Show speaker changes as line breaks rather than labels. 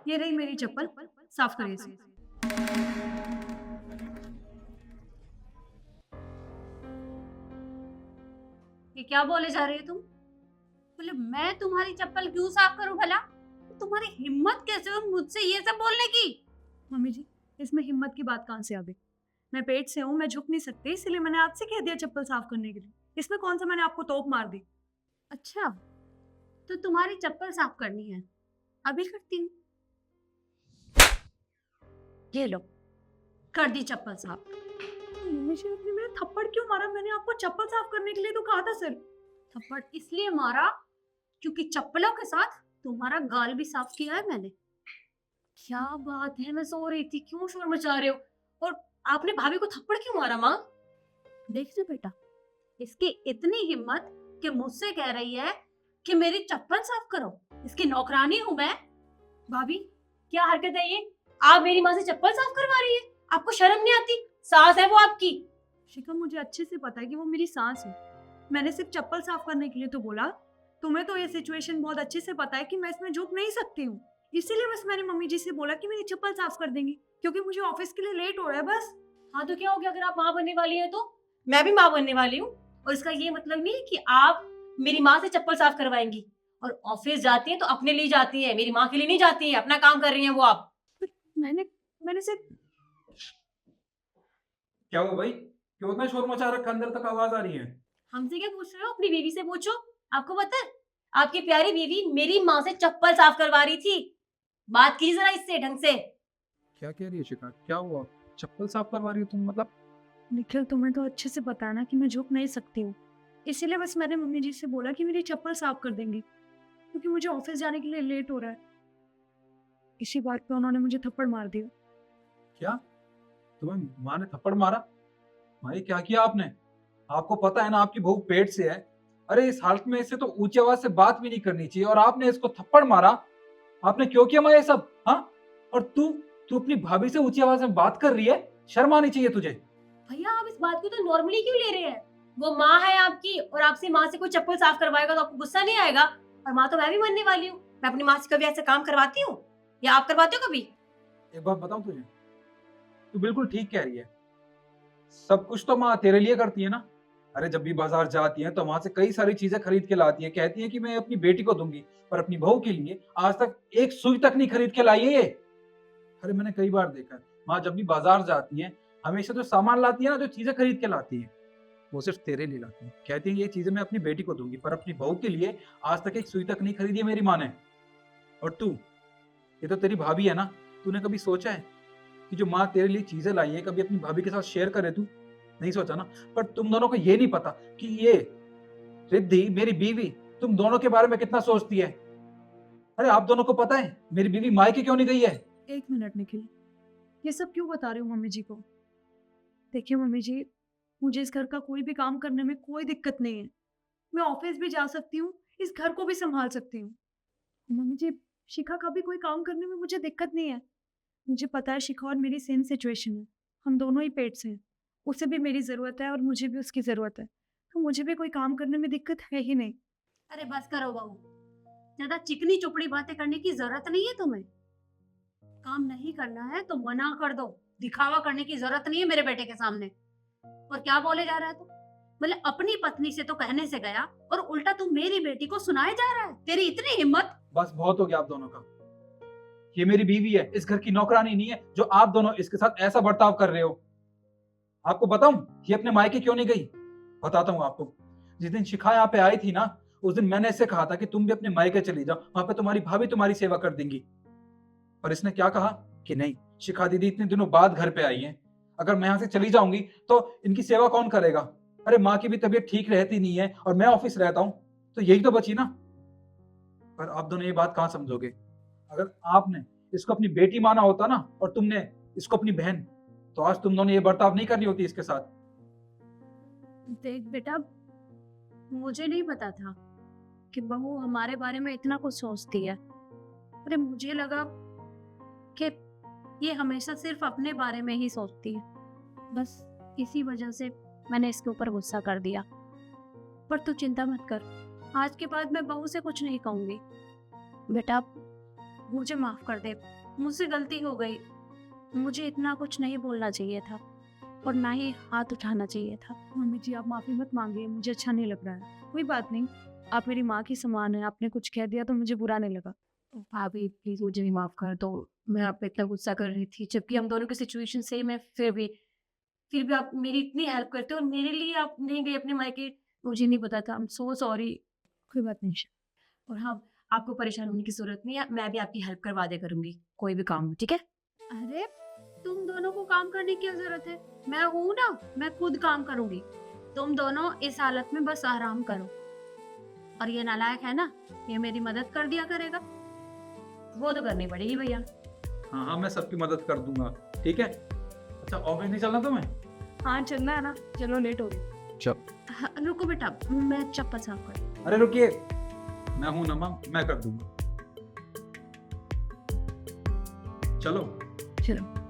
ये रही मेरी चप्पल, साफ करिए इसे। ये क्या बोले जा रही हो तुम? बोले मैं तुम्हारी चप्पल क्यों साफ करूं भला? तुम्हारी हिम्मत कैसे हुई मुझसे ये सब बोलने की? मम्मी जी, इसमें हिम्मत की बात कहाँ से आ गई? मैं पेट से हूँ, मैं झुक नहीं सकती, इसलिए मैंने आपसे कह दिया चप्पल साफ करने के लिए। इसमें कौन सा मैंने आपको तोप मार दी? अच्छा, तो तुम्हारी चप्पल साफ करनी है, अभी करती हूँ। ये लो, कर दी चप्पल साफ। मम्मी जी, आपने मेरे थप्पड़ क्यों मारा? मैंने आपको चप्पल साफ करने के लिए तो कहा था सिर्फ। थप्पड़ इसलिए मारा क्योंकि चप्पलों के साथ तुम्हारा गाल भी साफ किया है मैंने। क्या बात है, मैं सो रही थी, क्यों शोर मचा रहे हो? और आपने भाभी को थप्पड़ क्यों मारा माँ? देख लो बेटा, इसकी इतनी हिम्मत कि मुझसे कह रही है कि मेरी चप्पल साफ करो। इसकी नौकरानी हूं मैं। भाभी, क्या हरकत है ये? आप मेरी माँ से चप्पल साफ करवा रही है? आपको शर्म नहीं आती? सास है वो आपकी। शिखा, मुझे अच्छे से पता है कि वो मेरी सास है। मैंने सिर्फ चप्पल साफ करने के लिए तो बोला। तुम्हें तो ये सिचुएशन बहुत अच्छे से पता है कि मैं इसमें झुक नहीं सकती हूँ। इसीलिए बस मैंने मम्मी जी से बोला कि मेरी चप्पल साफ कर देंगी, क्योंकि मुझे ऑफिस के लिए लेट हो रहा है बस। हाँ तो क्या हो गया, अगर आप माँ बनने वाली है तो? मैं भी माँ बनने वाली हूँ, और इसका ये मतलब नहीं कि आप मेरी माँ से चप्पल साफ करवाएंगी। और ऑफिस जाती है तो अपने लिए जाती है, मेरी माँ के लिए नहीं जाती है। अपना काम कर रही है वो आप। मैंने मैंने सिर्फ
क्या हुआ भाई? क्यों इतना शोर मचा रखा? अंदर तक आवाज आ रही है।
हमसे क्या पूछ रहे हो? अपनी बीवी से पूछो। आपको पता है, आपकी प्यारी बीवी मेरी माँ से चप्पल साफ करवा रही थी। बात कीजिए जरा इससे ढंग से।
क्या कह रही है शिखा? क्या हुआ? चप्पल साफ करवा रही हो तुम? मतलब
निखिल, तुम्हें तो अच्छे से पता है ना कि मैं झुक नहीं सकती हूँ। इसीलिए बस मैंने मम्मी जी से बोला कि मेरी चप्पल साफ कर देंगी, क्योंकि मुझे ऑफिस जाने के लिए लेट हो रहा है। इसी बात पे उन्होंने मुझे थप्पड़ मार दिया।
क्या तुम्हें माँ ने थप्पड़ मारा? भाई क्या किया आपने? आपको पता है ना आपकी बहू पेट से है। अरे इस हालत में इससे तो ऊंची आवाज से बात भी नहीं करनी चाहिए, और आपने इसको थप्पड़ मारा। आपने क्यों किया माँ ये सब? हाँ? और तू तू अपनी भाभी से ऊंची आवाज में बात कर रही है? शर्म आनी चाहिए तुझे।
भैया, आप इस बात को तो नॉर्मली क्यों ले रहे हैं? वो माँ है आपकी, और आपसे माँ से कोई चप्पल साफ करवाएगा तो आपको गुस्सा नहीं आएगा? और माँ तो मैं भी बनने वाली हूँ। मैं अपनी माँ से कभी ऐसा काम करवाती हूँ, या आप करवाते हो कभी?
एक बात बताऊं तुझे, तू बिल्कुल ठीक कह रही है। सब कुछ तो माँ तेरे लिए करती है ना। अरे जब भी बाजार जाती है तो वहां से कई सारी चीजें खरीद के लाती है, कहती है कि मैं अपनी बेटी को दूंगी, पर अपनी बहू के लिए आज तक एक सुई तक नहीं खरीद के लाई है ये। अरे मैंने कई बार देखा है, माँ जब भी बाजार जाती है हमेशा जो सामान लाती है ना, जो चीजें खरीद के लाती है, वो सिर्फ तेरे लिए लाती है। कहती है ये चीजें मैं अपनी बेटी को दूंगी, पर अपनी बहू के लिए आज तक एक सुई तक नहीं खरीदी है मेरी माँ ने। और तू, ये तो तेरी भाभी है ना, तूने कभी सोचा है कि जो माँ तेरे लिए चीजें लाई है कभी अपनी भाभी के साथ शेयर करे? तू नहीं सोचा ना। पर तुम दोनों को ये नहीं पता कि ये रिद्धि मेरी बीवी तुम दोनों के बारे में कितना सोचती है। अरे आप दोनों को पता है मेरी बीवी मायके क्यों नहीं गई है?
एक मिनट निखिल, ये सब क्यों बता रहे हो मम्मी जी को? देखिए मम्मी जी, मुझे इस घर का कोई भी काम करने में कोई दिक्कत नहीं है। मैं ऑफिस भी जा सकती हूँ, इस घर को भी संभाल सकती हूँ। मम्मी जी, शिखा का भी कोई काम करने में मुझे दिक्कत नहीं है। मुझे पता है शिखा और मेरी सेम सिचुएशन है। हम दोनों ही पेट से हैं। उसे भी मेरी ज़रूरत है और मुझे भी उसकी ज़रूरत है। तो मुझे भी कोई काम करने में दिक्कत है ही नहीं। अरे बस करो बहू, ज़्यादा चिकनी चुपड़ी बातें करने की ज़रूरत नहीं है तुम्हें। काम नहीं करना है तो मना कर दो। दिखावा करने की ज़रूरत नहीं है मेरे बेटे के सामने। और क्या बोले जा रहा है तू? मतलब अपनी पत्नी से तो कहने से गया, और उल्टा तू मेरी बेटी को सुनाए जा रहा है। तेरी इतनी हिम्मत!
बस बहुत हो गया आप दोनों का। ये मेरी बीवी है, इस घर की नौकरानी नहीं है जो आप दोनों इसके साथ ऐसा बर्ताव कर रहे हो। आपको बताऊं ये अपने मायके क्यों नहीं गई? बताता हूँ आपको। जिस दिन शिखा यहाँ पे आई थी ना, उस दिन मैंने इससे कहा था कि तुम भी अपने मायके चली जाओ, वहां पे तुम्हारी भाभी तुम्हारी सेवा कर देंगी। पर इसने क्या कहा कि नहीं, शिखा दीदी इतने दिनों बाद घर पे आई है, अगर मैं यहाँ से चली जाऊंगी तो इनकी सेवा कौन करेगा? अरे माँ की भी तबीयत ठीक रहती नहीं है और मैं ऑफिस रहता हूँ, तो यही तो बची ना। पर आप दोनों ये बात कहाँ समझोगे? अगर आपने इसको अपनी बेटी माना होता ना, और तुमने इसको अपनी बहन, तो आज तुम दोनों ये बर्ताव नहीं करनी होती इसके साथ।
देख बेटा, मुझे नहीं पता था कि बहू हमारे बारे में इतना कुछ सोचती है। अरे मुझे लगा कि ये हमेशा सिर्फ अपने बारे में ही सोचती है। बस इसी वजह से मैंने इसके ऊपर गुस्सा कर दिया। पर तू चिंता मत कर, आज के बाद मैं बहू से कुछ नहीं कहूंगी। बेटा, मुझे माफ कर दे, मुझसे गलती हो गई। मुझे इतना कुछ नहीं बोलना चाहिए था और ना ही हाथ उठाना चाहिए था।
मम्मी जी आप माफ़ी मत मांगिए, मुझे अच्छा नहीं लग रहा है। कोई बात नहीं, आप मेरी माँ की समान है, आपने कुछ कह दिया तो मुझे बुरा नहीं लगा।
भाभी प्लीज मुझे भी माफ कर दो, मैं आप पे इतना गुस्सा कर रही थी जबकि हम दोनों की सिचुएशन सेम है। फिर भी आप मेरी इतनी हेल्प करते हो और मेरे लिए आप नहीं गए अपने मायके। मुझे नहीं पता था, आई एम सो सॉरी।
कोई बात नहीं।
और हाँ, आपको परेशान होने की जरूरत नहीं है, मैं भी आपकी हेल्प करवा दे करूंगी कोई भी काम हो, ठीक है? अरे तुम दोनों को काम करने की क्या जरूरत है, मैं हूं ना, मैं खुद काम करूंगी। तुम दोनों इस हालत में बस आराम करो। और ये नालायक है ना, ये मेरी मदद कर दिया करेगा, वो तो करनी पड़ेगी भैया।
हाँ हाँ, मैं सबकी मदद कर दूंगा, ठीक है। अच्छा ऑफिस नहीं चलना तुम्हें?
हाँ चलना है ना, चलो लेट हो गई।
चल।
हाँ, रुको बेटा, मैं चप्पल साफ कर।
अरे रुकिए, मैं हूं ना माँ, मैं कर दूंगा। चलो।
चलो।